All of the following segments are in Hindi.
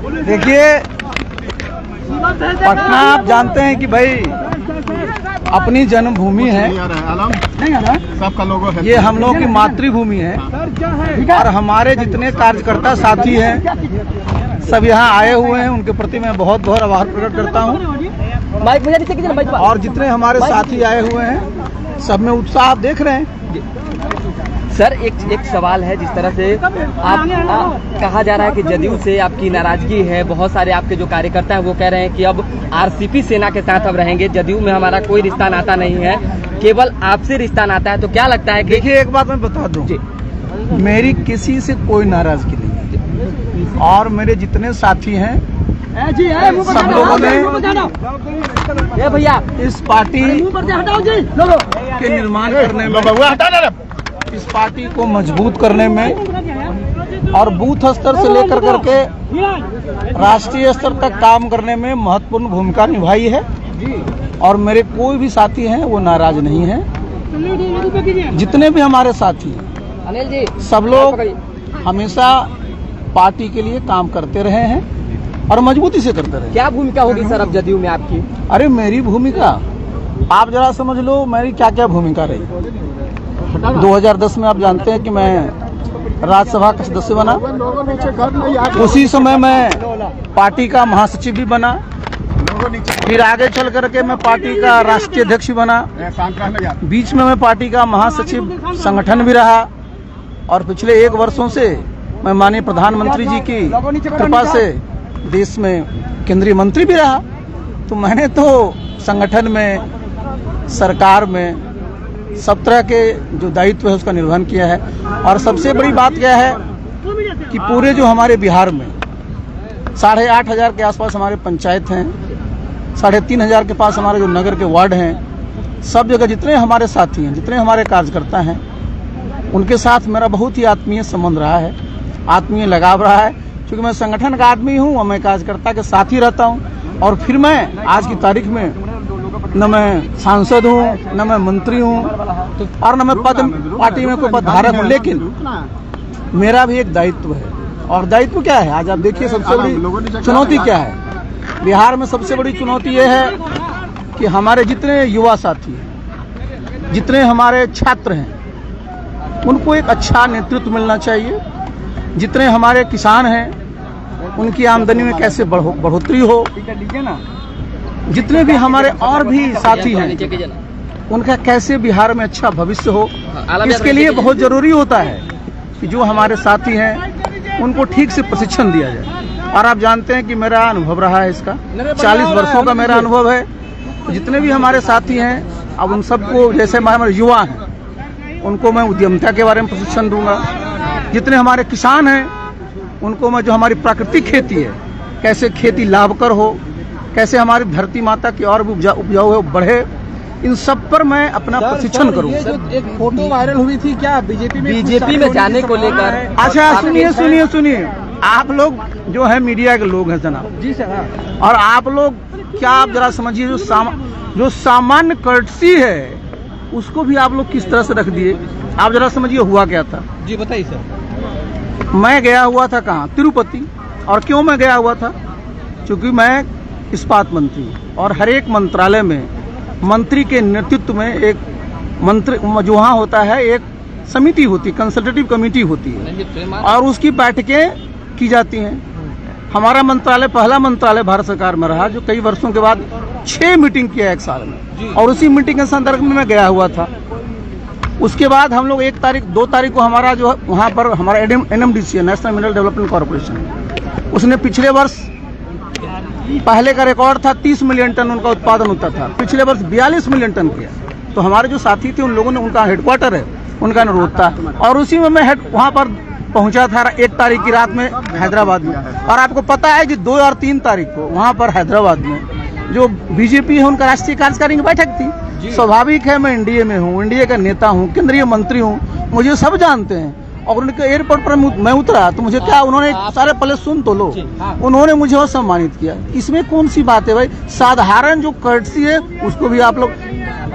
देखिए, पटना आप जानते हैं कि भाई अपनी जन्मभूमि है, सबका लोगो है, ये हम लोगों की मातृभूमि है और हमारे जितने कार्यकर्ता साथी हैं सब यहाँ आए हुए हैं। उनके प्रति मैं बहुत बहुत आभार प्रकट करता हूँ और जितने हमारे साथी आए हुए हैं सब में उत्साह आप देख रहे हैं। सर एक सवाल है, जिस तरह से आप कहा जा रहा है कि जदयू से आपकी नाराजगी है, बहुत सारे आपके जो कार्यकर्ता हैं वो कह रहे हैं कि अब आरसीपी सेना के साथ अब रहेंगे, जदयू में हमारा कोई रिश्ता नाता नहीं है, केवल आपसे रिश्ता नाता है, तो क्या लगता है कि देखिए एक बात मैं बता दूं, मेरी किसी से कोई नाराजगी नहीं है और मेरे जितने साथी हैं सब लोगों ने भैया इस पार्टी के निर्माण करने में, इस पार्टी को मजबूत करने में और बूथ स्तर से लेकर करके राष्ट्रीय स्तर तक काम करने में महत्वपूर्ण भूमिका निभाई है और मेरे कोई भी साथी हैं वो नाराज नहीं हैं। जितने भी हमारे साथी हैं सब लोग हमेशा पार्टी के लिए काम करते रहे हैं और मजबूती से करते रहे। क्या भूमिका होगी सर अब जदयू में आपकी? अरे मेरी भूमिका आप जरा समझ लो, मेरी क्या क्या भूमिका रही। 2010 में आप जानते हैं कि मैं राज्यसभा का सदस्य बना, उसी समय मैं पार्टी का महासचिव भी बना, फिर आगे चल करके मैं पार्टी का राष्ट्रीय अध्यक्ष भी बना, बीच में मैं पार्टी का महासचिव संगठन भी रहा और पिछले 1 वर्षों से मैं माननीय प्रधानमंत्री जी की कृपा से देश में केंद्रीय मंत्री भी रहा। तो मैंने तो संगठन में, सरकार में सब तरह के जो दायित्व है उसका निर्वहन किया है और सबसे बड़ी बात क्या है कि पूरे जो हमारे बिहार में 8,500 के आसपास हमारे पंचायत हैं, 3,500 के पास हमारे जो नगर के वार्ड हैं, सब जगह जितने हमारे साथी हैं, जितने हमारे कार्यकर्ता हैं, उनके साथ मेरा बहुत ही आत्मीय संबंध रहा है, आत्मीय लगाव रहा है। क्योंकि मैं संगठन का आदमी हूँ और मैं कार्यकर्ता के साथ ही रहता हूँ और फिर मैं आज की तारीख में न मैं सांसद हूँ, न मैं मंत्री हूँ और न मैं पद पार्टी में कोई पदधारक हूँ, लेकिन मेरा भी एक दायित्व है। और दायित्व क्या है? आज आप देखिए सबसे बड़ी चुनौती क्या है बिहार में। सबसे बड़ी चुनौती ये है कि हमारे जितने युवा साथी हैं, जितने हमारे छात्र हैं, उनको एक अच्छा नेतृत्व मिलना चाहिए। जितने हमारे किसान हैं उनकी आमदनी में कैसे बढ़ोतरी हो, जितने भी हमारे और भी साथी हैं उनका कैसे बिहार में अच्छा भविष्य हो, इसके लिए बहुत जरूरी होता है कि जो हमारे साथी हैं उनको ठीक से प्रशिक्षण दिया जाए। और आप जानते हैं कि मेरा अनुभव रहा है इसका, 40 वर्षों का मेरा अनुभव है। तो जितने भी हमारे साथी हैं अब उन सबको, जैसे हमारे युवा हैं उनको मैं उद्यमिता के बारे में प्रशिक्षण दूंगा। जितने हमारे किसान हैं उनको मैं जो हमारी प्राकृतिक खेती है, कैसे खेती लाभकर हो, कैसे हमारी धरती माता की और भी उपजाऊ है वो बढ़े, इन सब पर मैं अपना प्रशिक्षण करूंगा। एक फोटो वायरल हुई थी क्या बीजेपी में जाने को लेकर? अच्छा सुनिए, आप लोग जो है मीडिया के लोग हैं जनाब जी सर, और आप लोग क्या आप जरा समझिए जो सामान्य कर्टसी है उसको भी आप लोग किस तरह से रख दिए। आप जरा समझिए हुआ क्या था। जी बताइए सर। मैं गया हुआ था कहाँ? तिरुपति। और क्यों मैं गया हुआ था? क्योंकि मैं इस्पात मंत्री हूँ और हर एक मंत्रालय में मंत्री के नेतृत्व में एक मंत्री जो वहाँ होता है, एक समिति होती, कंसल्टेटिव कमेटी होती है और उसकी बैठकें की जाती हैं। हमारा मंत्रालय पहला मंत्रालय भारत सरकार में रहा जो कई वर्षों के बाद 6 मीटिंग किया 1 साल में, और उसी मीटिंग के संदर्भ में मैं गया हुआ था। उसके बाद हम लोग 1 तारीख 2 तारीख को हमारा जो वहाँ पर हमारा NMDC national mineral development corporation, उसने पिछले वर्ष पहले का रिकॉर्ड था 30 मिलियन टन उनका उत्पादन होता था, पिछले वर्ष 42 मिलियन टन किया। तो हमारे जो साथी थे उन लोगों ने, उनका हेडक्वार्टर है, उनका अनुरोध था और उसी में मैं वहाँ पर पहुंचा था 1 तारीख की रात में हैदराबाद में। और आपको पता है कि 2 और 3 तारीख को वहाँ पर हैदराबाद में जो बीजेपी है उनका राष्ट्रीय कार्यकारिणी की बैठक थी। स्वाभाविक है, मैं एनडीए में हूँ, एनडीए का नेता हूँ, केंद्रीय मंत्री हूँ, मुझे सब जानते हैं। और उनके एयरपोर्ट पर मैं उतरा तो मुझे क्या, उन्होंने सारे पहले सुन तो लो, उन्होंने मुझे और सम्मानित किया। इसमें कौन सी बात है भाई? साधारण जो कर्टसी है उसको भी आप लोग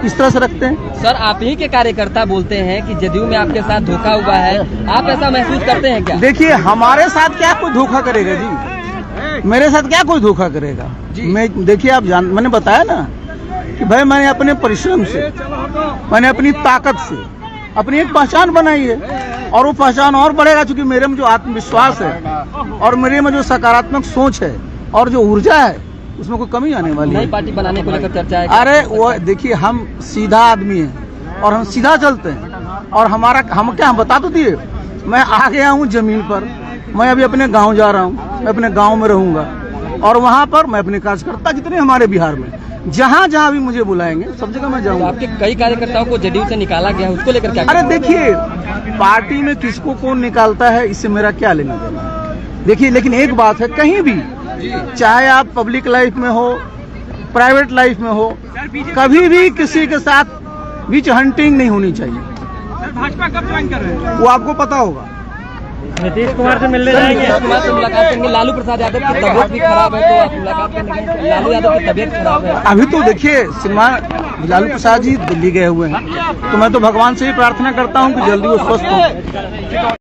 इस तरह से रखते हैं। सर आप ही के कार्यकर्ता बोलते हैं कि जदयू में आपके साथ धोखा हुआ है, आप ऐसा महसूस करते हैं क्या? देखिए हमारे साथ क्या कोई धोखा करेगा जी? मेरे साथ क्या कोई धोखा करेगा? मैं देखिए मैंने बताया ना कि भाई मैंने अपने परिश्रम से, मैंने अपनी ताकत से अपनी एक पहचान बनाई है और वो पहचान और बढ़ेगा, क्योंकि मेरे में जो आत्मविश्वास है और मेरे में जो सकारात्मक सोच है और जो ऊर्जा है उसमें कोई कमी आने वाली नई है। पार्टी बनाने को लेकर चर्चा है। अरे वो देखिए, हम सीधा आदमी हैं और हम सीधा चलते हैं और हम बता तो दिए, मैं आ गया हूँ जमीन पर, मैं अभी अपने गांव जा रहा हूँ, मैं अपने गांव में रहूंगा और वहां पर मैं अपने कार्यकर्ता जितने हमारे बिहार में जहां जहां भी मुझे बुलाएंगे सब जगह मैं तो जाऊंगा। आपके कई कार्यकर्ताओं को जदयू से निकाला गया है, उसको लेकर क्या? अरे देखिए, पार्टी में किसको कौन निकालता है इससे मेरा क्या लेना देना है। देखिए, लेकिन एक बात है, कहीं भी चाहे आप पब्लिक लाइफ में हो, प्राइवेट लाइफ में हो, कभी भी किसी के साथ बीच हंटिंग नहीं होनी चाहिए। भाजपा कब ज्वाइन कर रहे हैं? वो आपको पता होगा। नीतीश कुमार से मिलने जाएंगे। नीतीश कुमार से मुलाकात करेंगे। लालू प्रसाद यादव की तबीयत भी खराब है, तो आप मुलाकात करेंगे? लालू यादव की तबीयत खराब है। अभी तो देखिए, श्रीमान लालू प्रसाद जी दिल्ली गए हुए हैं, तो मैं तो भगवान से ही प्रार्थना करता हूँ कि जल्दी वो स्वस्थ हो।